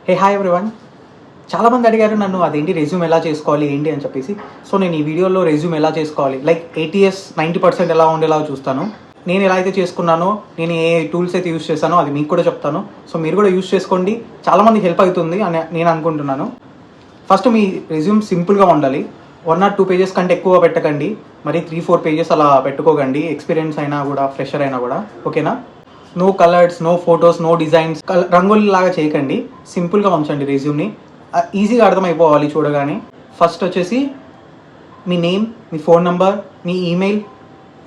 Hey hi everyone. చాలామంది అడిగారు నన్ను అదేంటి రెజ్యూమ్ ఎలా చేసుకోవాలి ఏంటి అని చెప్పేసి. సో నేను ఈ వీడియోలో రెజ్యూమ్ ఎలా చేసుకోవాలి లైక్ ATS 90% ఎలా ఉండేలా చూస్తాను. నేను ఎలా అయితే చేసుకున్నానో, నేను ఏ టూల్స్ అయితే యూస్ చేశానో అది మీకు కూడా చెప్తాను. సో మీరు కూడా యూస్ చేసుకోండి, చాలామంది హెల్ప్ అవుతుంది అని నేను అనుకుంటున్నాను. ఫస్ట్ మీ రెజ్యూమ్ సింపుల్గా ఉండాలి. 1 or 2 pages కంటే ఎక్కువ పెట్టకండి, మరి 3-4 pages అలా పెట్టుకోకండి. ఎక్స్పీరియన్స్ అయినా కూడా, ఫ్రెషర్ అయినా కూడా, ఓకేనా. No colours, no photos, no designs, rangoli లాగా చేయకండి. సింపుల్గా ఉంచండి రెజ్యూమ్ని, ఈజీగా అర్థమైపోవాలి చూడగానే. ఫస్ట్ వచ్చేసి మీ నేమ్, మీ ఫోన్ నెంబర్, మీ ఈమెయిల్,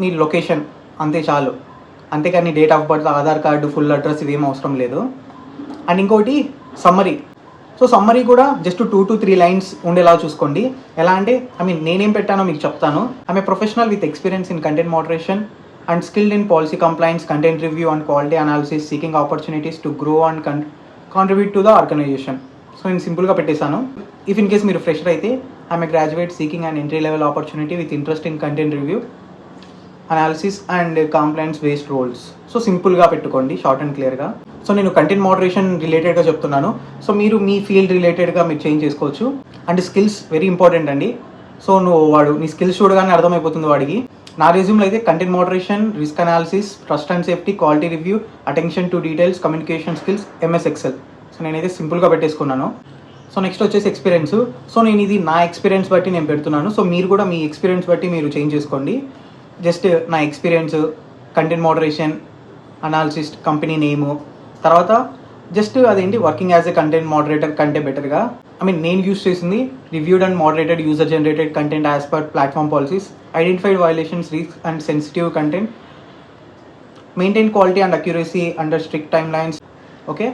మీ లొకేషన్, అంతే చాలు. అంతేకాని date of birth, Aadhaar card, full address ఇవేం అవసరం లేదు. అండ్ ఇంకోటి సమ్మరీ. సో సమ్మరీ కూడా జస్ట్ 2 to 3 lines ఉండేలా చూసుకోండి. ఎలా అంటే నేనేం పెట్టానో మీకు చెప్తాను. I'm a professional with experience in content moderation and skilled in policy compliance, content review and quality analysis, seeking opportunities to grow and contribute to the organization. So నేను సింపుల్గా పెట్టేశాను. ఇఫ్ ఇన్ కేస్ మీరు fresher అయితే I'm a graduate seeking and entry level opportunity with interest in content review, analysis and compliance based roles. So సింపుల్గా పెట్టుకోండి, short and క్లియర్గా. So నేను content moderation రిలేటెడ్గా చెప్తున్నాను. సో మీరు మీ ఫీల్డ్ రిలేటెడ్గా మీరు చేంజ్ చేసుకోవచ్చు. అండ్ స్కిల్స్ వెరీ ఇంపార్టెంట్ అండి. సో వాడు నీ స్కిల్స్ చూడగానే అర్థమైపోతుంది వాడికి. నా రెజ్యూమ్లో అయితే content moderation, risk analysis, trust and safety, quality review, attention to details, communication skills, MS Excel. So నేనైతే సింపుల్గా పెట్టేసుకున్నాను. సో నెక్స్ట్ వచ్చేసి ఎక్స్పీరియన్స్. సో నేను ఇది నా ఎక్స్పీరియన్స్ బట్టి నేను పెడుతున్నాను. సో మీరు కూడా మీ ఎక్స్పీరియన్స్ బట్టి మీరు చేంజ్ చేసుకోండి. జస్ట్ నా experience, content moderation, analysis, company name, తర్వాత జస్ట్ అదేంటి working as a content moderator కంటే బెటర్గా నేను యూస్ చేసింది reviewed and moderated user generated content as per platform policies, identified violations, risk and sensitive content, maintain quality and accuracy under strict timelines. Okay,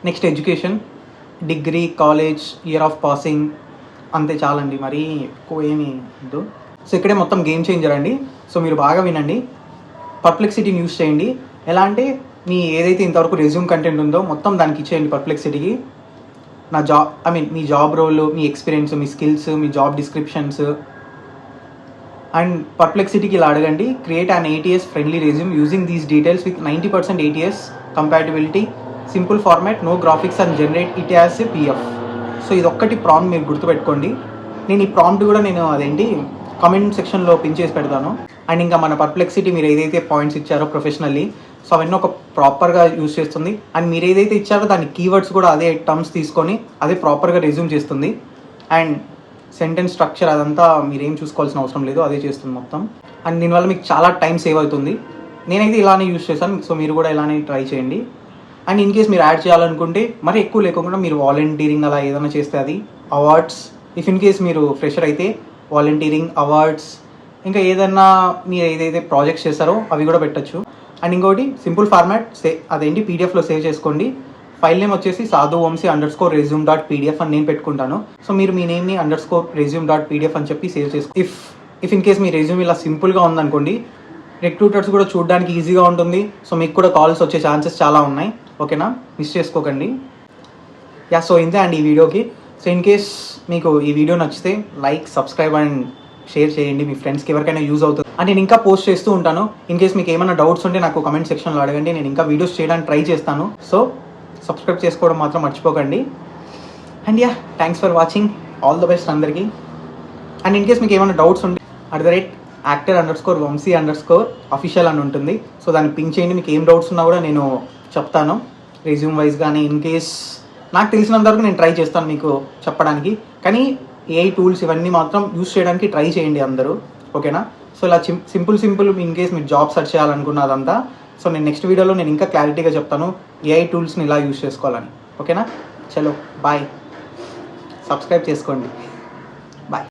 next education, degree, college, year of passing, అంతే చాలండి, మరీ ఎక్కువ ఏమీ వద్దు. So ఇక్కడే మొత్తం game changer అండి. So మీరు బాగా వినండి. పర్ప్లెక్సిటీని యూస్ చేయండి. ఎలా అంటే మీ ఏదైతే ఇంతవరకు రెజ్యూమ్ కంటెంట్ ఉందో మొత్తం దానికి ఇచ్చేయండి పర్ప్లెక్సిటీకి. మీ జాబ్ రోల్, మీ ఎక్స్పీరియన్స్, మీ స్కిల్స్, మీ జాబ్ డిస్క్రిప్షన్స్. అండ్ పర్ప్లెక్సిటీకి ఇలా అడగండి, create an ATS friendly resume using these details with 90% ATS compatibility, simple format, no graphics and generate it as a PDF. So ఇదొక్కటి ప్రాంప్ట్ మీరు గుర్తుపెట్టుకోండి. నేను ఈ ప్రాంప్ట్ కూడా అదేంటి కామెంట్ సెక్షన్లో పిన్ చేసి పెడతాను. అండ్ ఇంకా మన పర్ప్లెక్సిటీ మీరు ఏదైతే పాయింట్స్ ఇచ్చారో ప్రొఫెషనల్లీ, సో అవన్నీ ఒక ప్రాపర్గా యూజ్ చేస్తుంది. అండ్ మీరు ఏదైతే ఇచ్చారో దాని కీవర్డ్స్ కూడా అదే టర్మ్స్ తీసుకొని అదే ప్రాపర్గా రెజ్యూమ్ చేస్తుంది. అండ్ సెంటెన్స్ స్ట్రక్చర్ అదంతా మీరేం చూసుకోవాల్సిన అవసరం లేదు, అదే చేస్తుంది మొత్తం. అండ్ దీనివల్ల మీకు చాలా టైం సేవ్ అవుతుంది. నేనైతే ఇలానే యూజ్ చేశాను, సో మీరు కూడా ఇలానే ట్రై చేయండి. అండ్ ఇన్ కేస్ మీరు యాడ్ చేయాలనుకుంటే మరి ఎక్కువ లేకుండా మీరు వాలంటీరింగ్ అలా ఏదైనా చేస్తే అది, అవార్డ్స్, ఇఫ్ ఇన్ కేస్ మీరు ఫ్రెషర్ అయితే వాలంటీరింగ్, అవార్డ్స్, ఇంకా ఏదైనా మీరు ఏదైతే ప్రాజెక్ట్స్ చేస్తారో అవి కూడా పెట్టచ్చు. అండ్ ఇంకోటి సింపుల్ ఫార్మాట్ అదేంటి PDFలో సేవ్ చేసుకోండి. ఫైల్ నేమ్ వచ్చేసి sadhuvanshi_resume.pdf అని నేను పెట్టుకుంటాను. సో మీరు మీ నేమ్ని _resume.pdf అని చెప్పి సేవ్ చేసుకో. If in case me resume ఇలా సింపుల్గా ఉందనుకోండి, రిక్రూటర్స్ కూడా చూడడానికి ఈజీగా ఉంటుంది. సో మీకు కూడా కాల్స్ వచ్చే ఛాన్సెస్ చాలా ఉన్నాయి, ఓకేనా, మిస్ చేసుకోకండి. సో ఇంతే అండి ఈ వీడియోకి. సో ఇన్ కేస్ మీకు ఈ వీడియో నచ్చితే లైక్, సబ్స్క్రైబ్ అండ్ షేర్ చేయండి మీ ఫ్రెండ్స్కి, ఎవరికైనా యూజ్ అవుతుంది. అండ్ నేను ఇంకా పోస్ట్ చేస్తూ ఉంటాను. ఇన్ కేస్ మీకు ఏమైనా డౌట్స్ ఉంటే నాకు కమెంట్ సెక్షన్లో అడగండి, నేను ఇంకా వీడియోస్ చేయడానికి ట్రై చేస్తాను. సో సబ్స్క్రైబ్ చేసుకోవడం మాత్రం మర్చిపోకండి. And thanks for watching, all the best అందరికీ. అండ్ ఇన్ కేస్ మీకు ఏమైనా డౌట్స్ ఉంటే @actor_Vamsi_official అని ఉంటుంది. సో దాన్ని పింక్ చేయండి. మీకు ఏం డౌట్స్ ఉన్నా కూడా నేను చెప్తాను రెజ్యూమ్ వైజ్. కానీ ఇన్ కేస్ నాకు తెలిసినంత వరకు నేను ట్రై చేస్తాను మీకు చెప్పడానికి. కానీ AI టూల్స్ ఇవన్నీ మాత్రం యూస్ చేయడానికి ట్రై చేయండి అందరూ, ఓకేనా. సో ఇలా సింపుల్ ఇన్ కేస్ మీరు జాబ్ సెర్చ్ చేయాలనుకున్నదంతా. సో నేను నెక్స్ట్ వీడియోలో నేను ఇంకా క్లారిటీగా చెప్తాను AI టూల్స్ని ఇలా యూస్ చేసుకోవాలని, ఓకేనా. చలో బాయ్, సబ్స్క్రైబ్ చేసుకోండి.